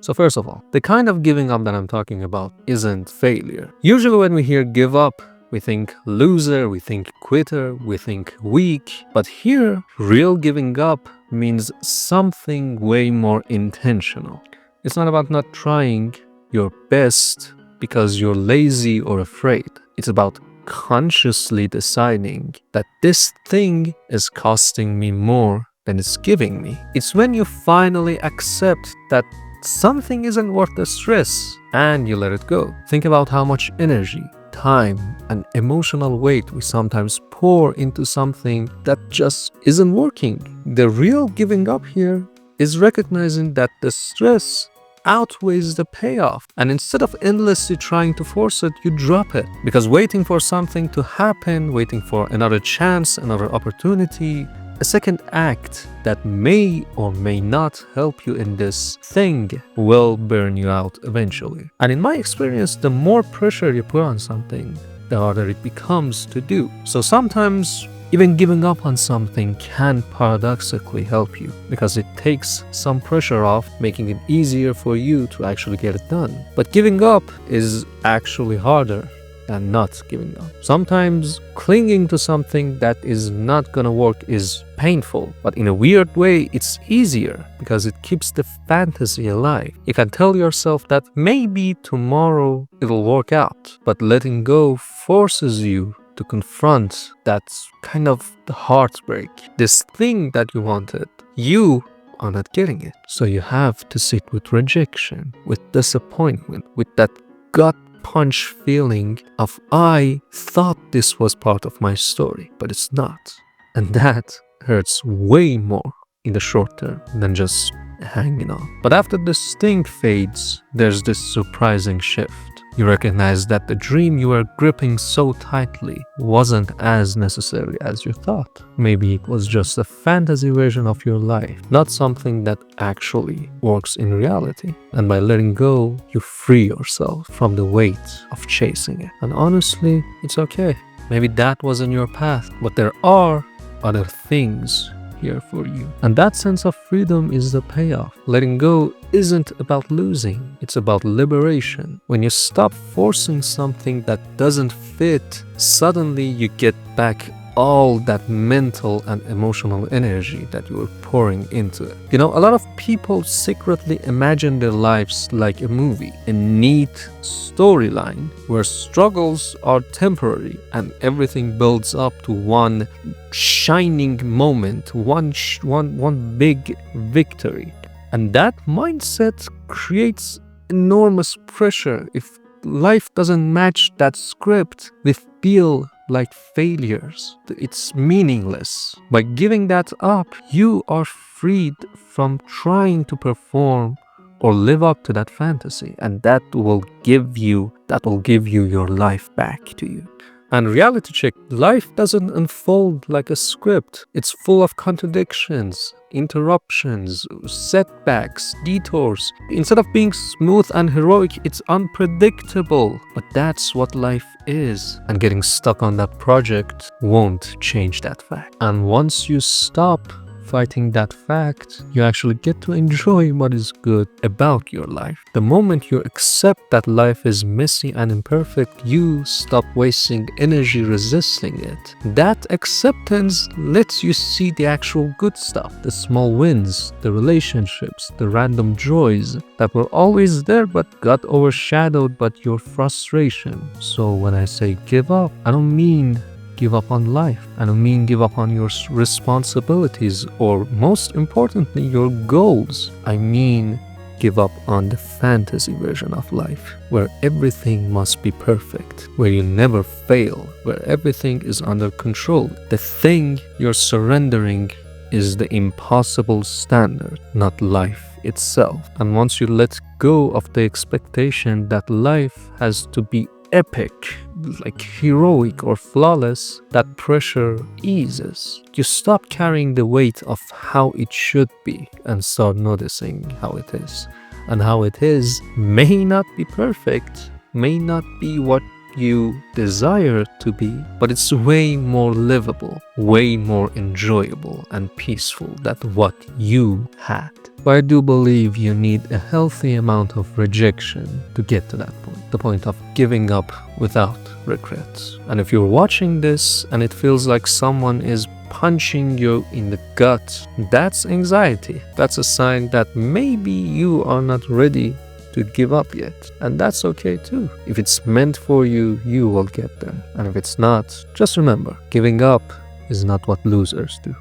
So first of all, the kind of giving up that I'm talking about isn't failure. Usually when we hear give up, we think loser, we think quitter, we think weak. But here, real giving up means something way more intentional. It's not about not trying your best because you're lazy or afraid. It's about consciously deciding that this thing is costing me more than it's giving me. It's when you finally accept that something isn't worth the stress and you let it go. Think about how much energy, time, and emotional weight we sometimes pour into something that just isn't working. The real giving up here is recognizing that the stress outweighs the payoff, and instead of endlessly trying to force it, you drop it. Because waiting for something to happen, waiting for another chance, another opportunity, a second act that may or may not help you in this thing will burn you out eventually. And in my experience, the more pressure you put on something, the harder it becomes to do. So sometimes even giving up on something can paradoxically help you because it takes some pressure off, making it easier for you to actually get it done. But giving up is actually harder than not giving up. Sometimes clinging to something that is not gonna work is painful, but in a weird way, it's easier because it keeps the fantasy alive. You can tell yourself that maybe tomorrow it'll work out, but letting go forces you to confront that kind of the heartbreak. This thing that you wanted, you are not getting it. So you have to sit with rejection, with disappointment, with that gut punch feeling of I thought this was part of my story, but it's not. And that hurts way more in the short term than just hanging on. But after the sting fades, there's this surprising shift. You recognize that the dream you were gripping so tightly wasn't as necessary as you thought. Maybe it was just a fantasy version of your life, not something that actually works in reality. And by letting go, you free yourself from the weight of chasing it. And honestly, it's okay. Maybe that wasn't your path, but there are other things here for you. And that sense of freedom is the payoff. Letting go isn't about losing, it's about liberation. When you stop forcing something that doesn't fit, suddenly you get back all that mental and emotional energy that you were pouring into it. You know, a lot of people secretly imagine their lives like a movie, a neat storyline where struggles are temporary and everything builds up to one shining moment, one big victory. And that mindset creates enormous pressure. If life doesn't match that script, they feel like failures. It's meaningless. By giving that up, you are freed from trying to perform or live up to that fantasy, and that will give you your life back to you. And reality check, life doesn't unfold like a script. It's full of contradictions, interruptions, setbacks, detours. Instead of being smooth and heroic, it's unpredictable. But that's what life is. And getting stuck on that project won't change that fact. And once you stop fighting that fact, you actually get to enjoy what is good about your life. The moment you accept that life is messy and imperfect, you stop wasting energy resisting it. That acceptance lets you see the actual good stuff, the small wins, the relationships, the random joys that were always there but got overshadowed by your frustration. So when I say give up, I don't mean give up on life. I don't mean give up on your responsibilities or, most importantly, your goals. I mean give up on the fantasy version of life, where everything must be perfect, where you never fail, where everything is under control. The thing you're surrendering is the impossible standard, not life itself. And once you let go of the expectation that life has to be epic, like heroic or flawless, that pressure eases. You stop carrying the weight of how it should be and start noticing how it is. And how it is may not be perfect, may not be what you desire to be, but it's way more livable, way more enjoyable and peaceful than what you had. But I do believe you need a healthy amount of rejection to get to that point, the point of giving up without regrets. And if you're watching this and it feels like someone is punching you in the gut, that's anxiety. That's a sign that maybe you are not ready to give up yet. And that's okay too. If it's meant for you, you will get there. And if it's not, just remember, giving up is not what losers do.